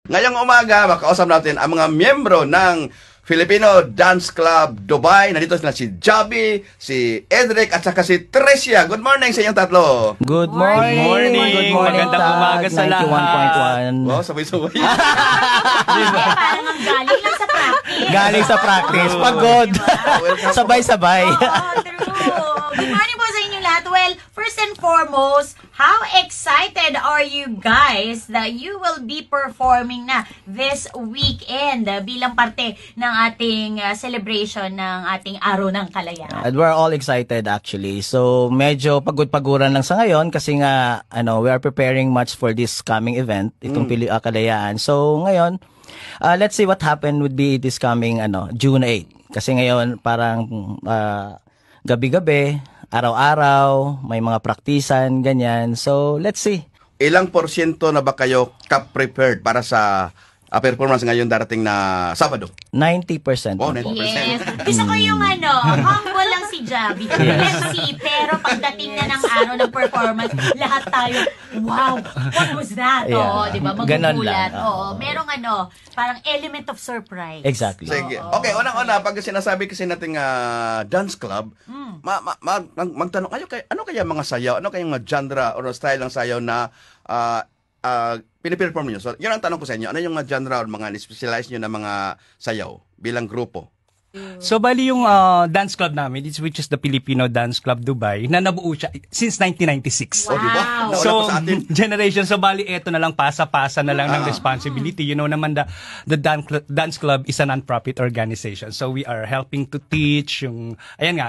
Ngayong umaga, makausap natin ang mga miyembro ng Filipino Dance Club Dubai. Nandito sila si Javi, si Edric, at saka si Tricia. Good morning sa inyong tatlo. Good morning. Good morning. Magandang umaga sa lahat. 91.1. Wow, sabay-sabay. Diba? Parang ang galing lang sa practice. Galing sa practice. Pagod. Sabay-sabay. Oo, true. Good morning po sa inyong lahat. Well, first and foremost, how excited are you guys that you will be performing na this weekend bilang parte ng ating celebration ng ating Araw ng Kalayaan? And we're all excited actually. So, medyo pagod-paguran lang sa ngayon kasi nga, we are preparing much for this coming event, itong Kalayaan. So, ngayon, let's see what happened would be this coming June 8. Kasi ngayon, parang gabi-gabi, araw-araw, may mga praktisan, ganyan. So, let's see. Ilang porsyento na ba kayo ka-prepared para sa performance ngayon darating na Sabado? 90%. Oh, 90%. Yes. Gusto ko yung humble lang si Javi. Let's see. Pero pagdating na ng araw ng performance, lahat tayo, wow, what was that? Yeah. Oo, di ba? Ganon Magugulat. lang. Oo. Merong parang element of surprise. Exactly. Sige. Okay, unang-una, pag sinasabi kasi nating dance club, magtanong kayo, ano kaya mga sayaw, ano kaya mga genre or style ng sayaw na piniperform nyo? So, yun ang tanong ko sa inyo. Ano yung mga genre or mga specialized nyo na mga sayaw bilang grupo? So, bali yung dance club namin, which is the Filipino Dance Club Dubai, na nabuo siya since 1996. Oh, di ba? Wow. Nauna So, pa sa atin. generation. So, bali, eto na lang, pasa-pasa na lang ng responsibility. You know naman, the dance club is a non-profit organization. So, we are helping to teach yung,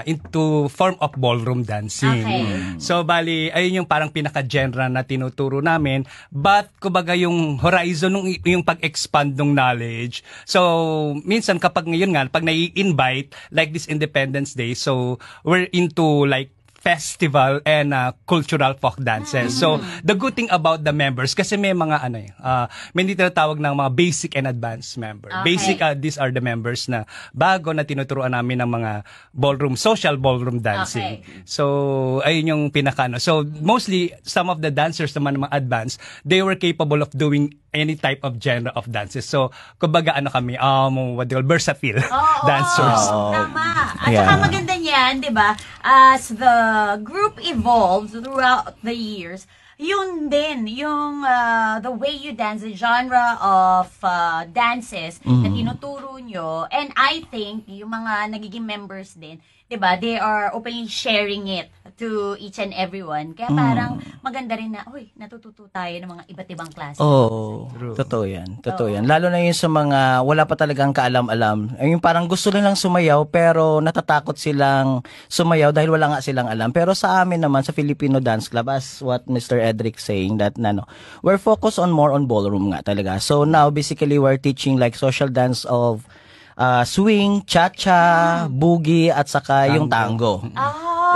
into form of ballroom dancing. Okay. So, bali, ayun yung parang pinaka-genre na tinuturo namin. But, kumbaga, yung horizon, yung pag-expand ng knowledge. So, minsan, kapag ngayon nga, pag invite like this Independence Day, so we're into like festival and cultural folk dances. So the good thing about the members, kasi may mga may tinatawag ng mga basic and advanced member. Okay. Basic, these are the members na bago na tinuturuan namin ng mga social ballroom dancing. Okay. So ayun yung So mostly some of the dancers naman ng mga advanced, they were capable of doing any type of genre of dances. So kumbaga kami, what they call versatile dancers. Tama. At Yeah. saka maganda niyan, di ba? As the group evolves throughout the years, yun din, yung the way you dance, the genre of dances na tinuturo nyo. And I think, yung mga nagiging members din, diba, they are openly sharing it to each and everyone. Kaya parang maganda rin na, natututo tayo ng mga iba't ibang klase. Oh, totoo yan. Totoo yan. Lalo na yun sa mga wala pa talagang kaalam-alam. Yung parang gusto nilang sumayaw pero natatakot silang sumayaw dahil wala nga silang alam. Pero sa amin naman, sa Filipino Dance Club, as what Mr. Edric saying, that we're focused on more on ballroom nga talaga. So now, basically, we're teaching like social dance of swing, cha-cha, boogie, at saka yung tango.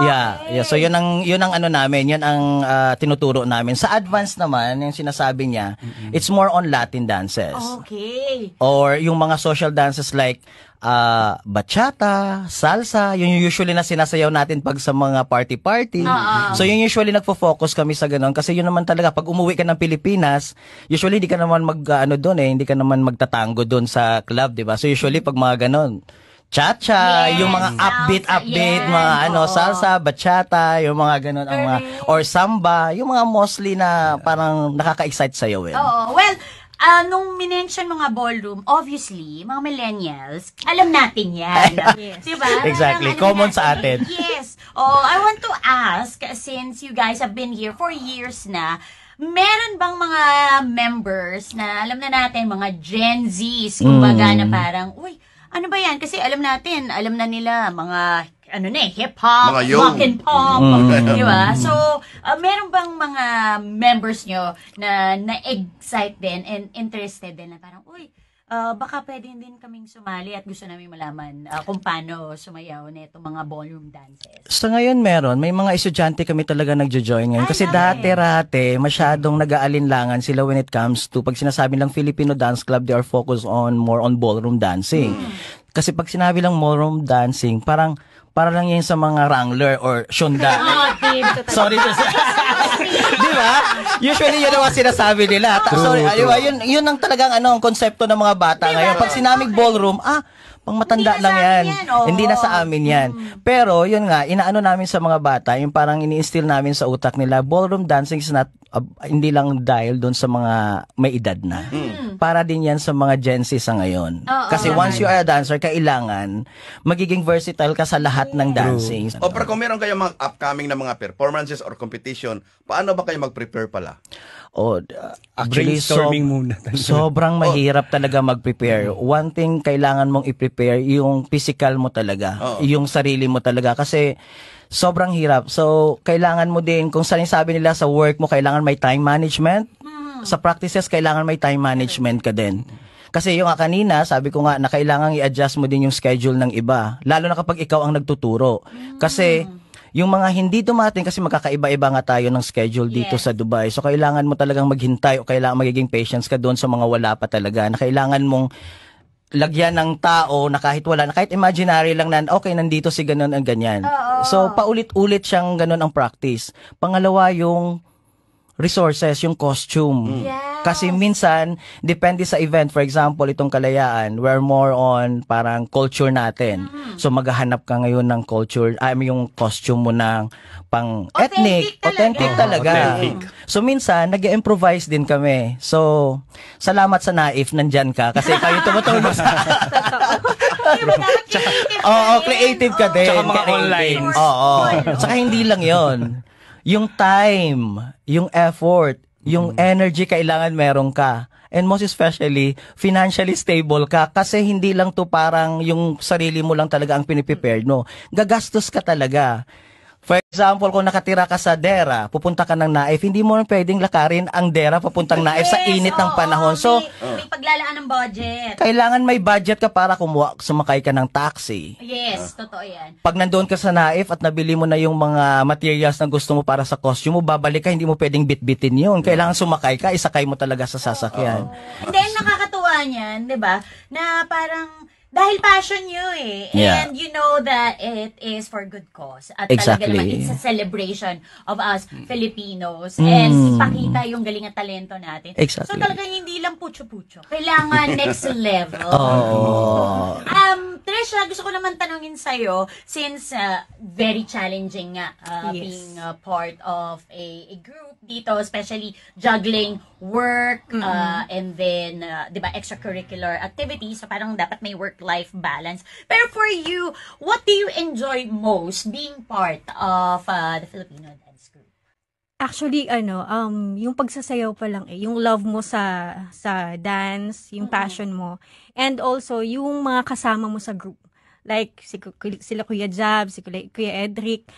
Yeah. So yun ang namin, yun ang tinuturo namin. Sa advance naman, yung sinasabi niya, it's more on Latin dances. Okay. Or yung mga social dances like bachata, salsa, yun yung usually na sinasayaw natin pag sa mga party-party. So yun usually nagfo-focus kami sa ganun kasi yun naman talaga pag umuwi ka ng Pilipinas, usually hindi ka naman hindi ka naman magtatango doon sa club, 'di ba? So usually pag mga ganun, cha-cha, Yes, yung mga upbeat, yes, mga salsa, bachata, yung mga ganun, ang mga, or samba, yung mga mostly na parang nakaka-excite sa'yo. Oo. Well, nung minention mga ballroom, obviously, mga millennials, alam natin yan. Diba? Exactly. Parang Common alam sa natin. atin. Yes. I want to ask, since you guys have been here for years na, meron bang mga members na alam na natin, mga Gen Zs, kumbaga na parang, ano ba yan? Kasi alam na nila, mga hip-hop, Mga yung. rock and pop, di ba? So, meron bang mga members nyo na na-excite din and interested din na parang, baka pwede din kaming sumali at gusto namin malaman kung paano sumayaw nito mga ballroom dances. Sa ngayon may mga estudyante kami talaga nagjo-join ngayon. Kasi dati-rate, masyadong nag-aalinlangan sila when it comes to, pag sinasabi lang Filipino Dance Club, they are focused more on ballroom dancing. Kasi pag sinabi lang ballroom dancing, para lang yan sa mga wrangler or shonda. Team. Sorry to say. Di ba? Usually yun ang sinasabi nila. Di ba? Yun ang talagang ang konsepto ng mga bata ngayon. Pag sinaming ballroom, pang matanda lang yan. Hindi na sa amin yan. Pero, yun nga, inaano namin sa mga bata, yung parang ini-instill namin sa utak nila, ballroom dancing is not, hindi lang dahil doon sa mga may edad na. Para din yan sa mga Gen Z sa ngayon. Kasi once you are a dancer, kailangan magiging versatile ka sa lahat ng dancing. O pero kung meron kayong mga upcoming na mga performances or competition, paano ba kayo mag-prepare pala? Actually, Brainstorming muna. sobrang mahirap talaga mag-prepare. One thing kailangan mong i-prepare, yung physical mo talaga, yung sarili mo talaga. Kasi sobrang hirap. So, kailangan mo din, kung sabi nila sa work mo, kailangan may time management. Sa practices, kailangan may time management ka din. Kasi yung kanina, sabi ko nga na kailangan i-adjust mo din yung schedule ng iba. Lalo na kapag ikaw ang nagtuturo. Kasi yung mga hindi dumating, kasi magkakaiba-iba nga tayo ng schedule dito sa Dubai. So kailangan mo talagang maghintay o kailangan magiging patience ka doon sa mga wala pa talaga. Na kailangan mong lagyan ng tao na kahit wala, na kahit imaginary lang na, okay, nandito si ganun ang ganyan. So paulit-ulit siyang ganun ang practice. Pangalawa, yung resources, yung costume. Kasi minsan, depende sa event. For example, itong Kalayaan, we're more on parang culture natin. So maghahanap ka ngayon ng culture, yung costume mo ng pang ethnic. Authentic talaga. So minsan, nag-improvise din kami. So, salamat sa Naif, nandyan ka. Kasi kayo tumutulong sa... creative ka din. Tsaka mga online. Saka hindi lang yon. Yung time, yung effort, yung energy kailangan meron ka. And most especially, financially stable ka. Kasi hindi lang to parang yung sarili mo lang talaga ang piniprepare, no. Gagastos ka talaga. For example, kung nakatira ka sa Dera, pupunta ka ng Naif, hindi mo pwedeng lakarin ang Dera papuntang Naif sa init ng panahon. So, may paglalaan ng budget. Kailangan may budget ka para sumakay ka ng taxi. Yes, totoo yan. Pag nandoon ka sa Naif at nabili mo na yung mga materials na gusto mo para sa costume mo, babalik ka, hindi mo pwedeng bitbitin yun. Kailangan sumakay ka, isakay mo talaga sa sasakyan. And then, nakakatuwa niyan, di ba, na parang, dahil passion nyo Yeah. and you know that it is for good cause. At Exactly. talaga naman, it's a celebration of us Filipinos and ipakita yung galing at talento natin. Exactly. So talaga hindi lang pucho-pucho. Kailangan next level. Tresha, gusto ko naman tanungin sa'yo, since very challenging nga being part of a group dito, especially juggling work and then, di ba, extracurricular activities. So parang dapat may work-life balance. Pero for you, what do you enjoy most being part of the Filipino dance group? Actually, yung pagsasayaw pa lang yung love mo sa dance, yung passion mo, and also yung mga kasama mo sa group. Like sila Kuya Jab, si Kuya Edric,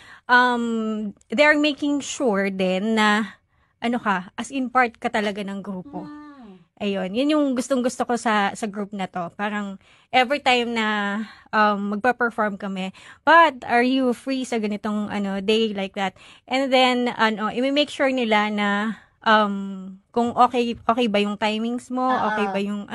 they're making sure din na as in part ka talaga ng grupo. Ayun, yun yung gustong-gusto ko sa group na to. Parang every time na magpa-perform kami, but are you free sa ganitong day like that? And then i-make sure nila na kung okay ba yung timings mo, okay ba yung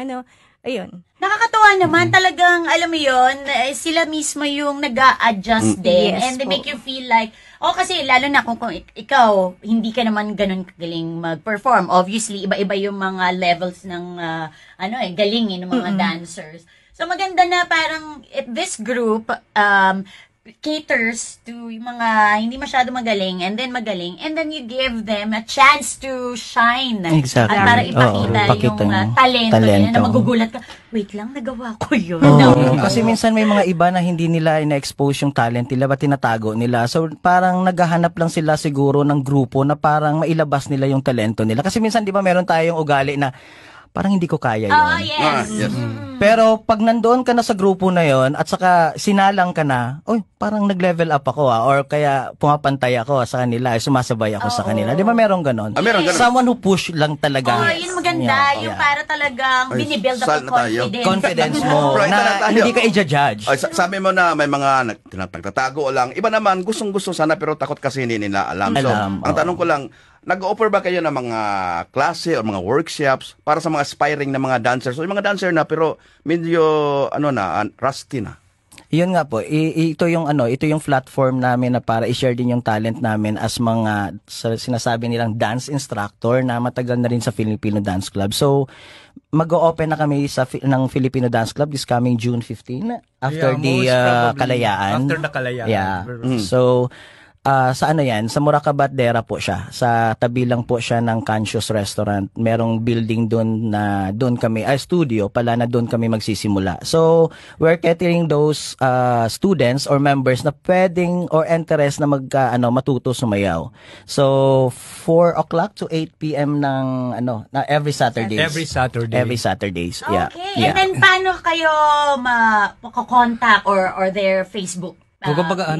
ayun. Nakakatuwa naman, talagang, alam mo yun, sila mismo yung nag-a-adjust din. Yes, and they po. make you feel like, kasi lalo na kung ikaw, hindi ka naman ganun kagaling mag-perform. Obviously, iba-iba yung mga levels ng, galing ng mga dancers. So, maganda na parang, this group, caters to yung mga hindi masyado magaling and then you give them a chance to shine. Exactly. At para ipakita yung talento nila na magugulat ka, wait lang, nagawa ko yun. Kasi minsan may mga iba na hindi nila ina-expose yung talent nila, ba tinatago nila. So parang naghahanap lang sila siguro ng grupo na parang mailabas nila yung talento nila. Kasi minsan di ba meron tayong ugali na parang hindi ko kaya yun. Yes. Pero pag nandoon ka na sa grupo na yon at saka sinalang ka na, parang nag-level up ako or kaya pumapantay ako sa kanila, sumasabay ako sa kanila. Di ba meron ganon? Meron ganon. Someone who push lang talaga. Yun maganda. Yung para talagang binibuild up sal yung na tayo. Confidence mo Right na na tayo. hindi ka i-judge. Sabi mo na may mga nagtatago lang. Iba naman, gustong-gusto sana pero takot kasi hindi nila alam. So, ang tanong ko lang, nag-offer ba kayo ng mga klase o mga workshops para sa mga aspiring na mga dancers? So, yung mga dancer na pero medyo rusty na. Yun nga po, ito yung ito yung platform namin na para i-share din yung talent namin as mga sinasabi nilang dance instructor na matagal na rin sa Filipino Dance Club. So mag-o-open na kami ng Filipino Dance Club this coming June 15 after Yeah, the most probably Kalayaan. After the Kalayaan. Yeah. So sa yan, sa Moracabatdera po siya. Sa tabi lang po siya ng Conscious Restaurant. Merong building doon na doon kami, studio pala na doon kami magsisimula. So, we're catering those students or members na pwedeng or interest na matuto sumayaw. So, 4 o'clock to 8 p.m. na every Saturdays. Every Saturday. Every Saturdays. Okay. Yeah. And then, paano kayo makakontak or their Facebook? Kumbaga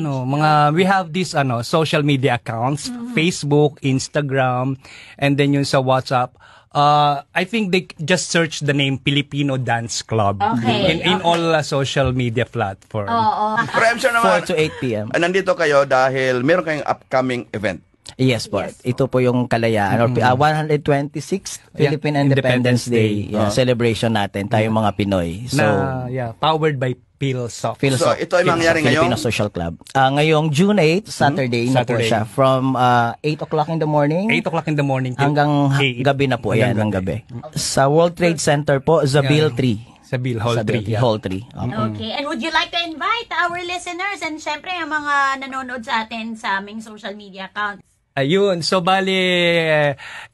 we have these social media accounts, Facebook, Instagram, and then yung sa WhatsApp. I think they just search the name Filipino Dance Club Okay, in all social media platform. Oo. Pero I'm sure 4 naman, to 8 p.m. nandito kayo dahil meron kayong upcoming event. Yes po. Ito po yung Kalayaan or 126th Philippine Independence Day celebration natin, tayong mga Pinoy. So, Powered by PhilSoc. So, ito ay mangyari Filipino ngayong Social Club. Ngayong June 8, Saturday na po Saturday. siya. From 8 o'clock in the morning 8 o'clock in the morning till hanggang 8. gabi na po. Ayan, ng gabi. Sa World Trade Center po, Zabil 3. Sa Bill Hall 3. Yeah. Hall 3. Okay. Okay. And would you like to invite our listeners and syempre ang mga nanonood sa atin sa aming social media accounts? Ayun, so bali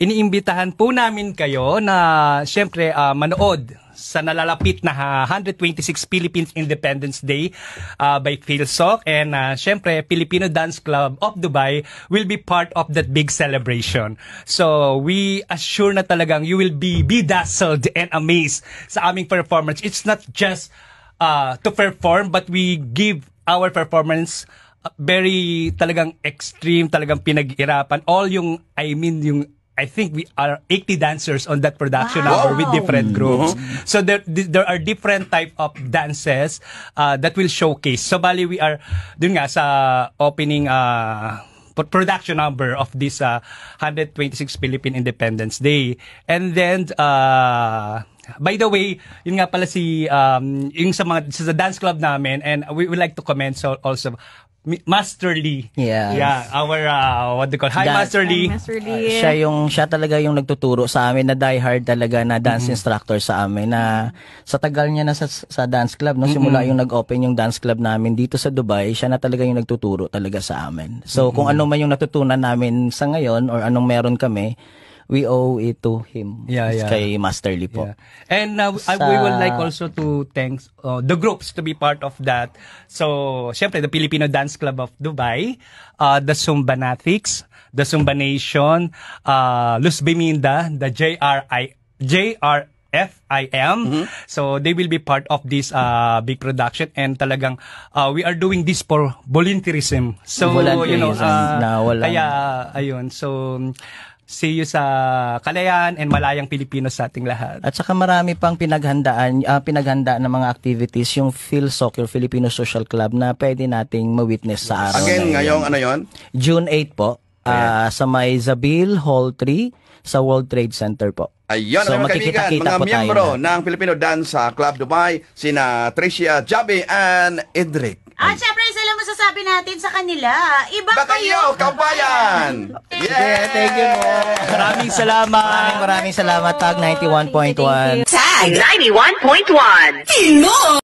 iniimbitahan po namin kayo na syempre manood sa nalalapit na 126 Philippines Independence Day by PhilSoc, and syempre Filipino Dance Club of Dubai will be part of that big celebration. So we assure na talagang you will be dazzled and amazed sa aming performance. It's not just to perform, but we give our performance very talagang extreme, talagang pinag-irapan. I think we are 80 dancers on that production number with different groups. So there are different type of dances that will showcase. So bali we are dun nga sa opening production number of this 126 Philippine Independence Day. And then by the way, yun nga pala yung sa dance club namin, and we would like to commend also Master Lee. Yeah. Our what they call Master Lee. Siya talaga yung nagtuturo sa amin na diehard talaga na dance instructor sa amin, na sa tagal niya na sa dance club, no, simula yung nag-open yung dance club namin dito sa Dubai, siya na talaga yung nagtuturo talaga sa amin. So kung ano man yung natutunan namin sa ngayon or anong meron kami, we owe it to him. Kay Master Lee po. Yeah. And we would like also to thank the groups to be part of that. So, syempre, the Filipino Dance Club of Dubai, the Zumbanatics, the Zumba Nation, Luz Biminda, the JRFIM. So, they will be part of this big production, and talagang we are doing this for volunteerism. So, kaya, ayun. So, see you sa Kalayaan and Malayang Pilipino sa ating lahat. At saka marami pang pinaghanda ng mga activities yung PhilSoc, yung Filipino Social Club, na pwede nating ma-witness sa araw again, na ngayong ano yon? June 8 po, sa may Zabil Hall 3 sa World Trade Center po. Ayun, So, mga kaibigan, makikita-kita mga po tayo miyembro na. ng Filipino Dance Club Dubai, sina Tricia, Jabi, and Edric. At syempre, isa lang masasabi natin sa kanila. Iba Ba kayo, kabayan! Yeah, thank you po. Maraming salamat. Maraming salamat, Tag 91.1. Tag 91.1.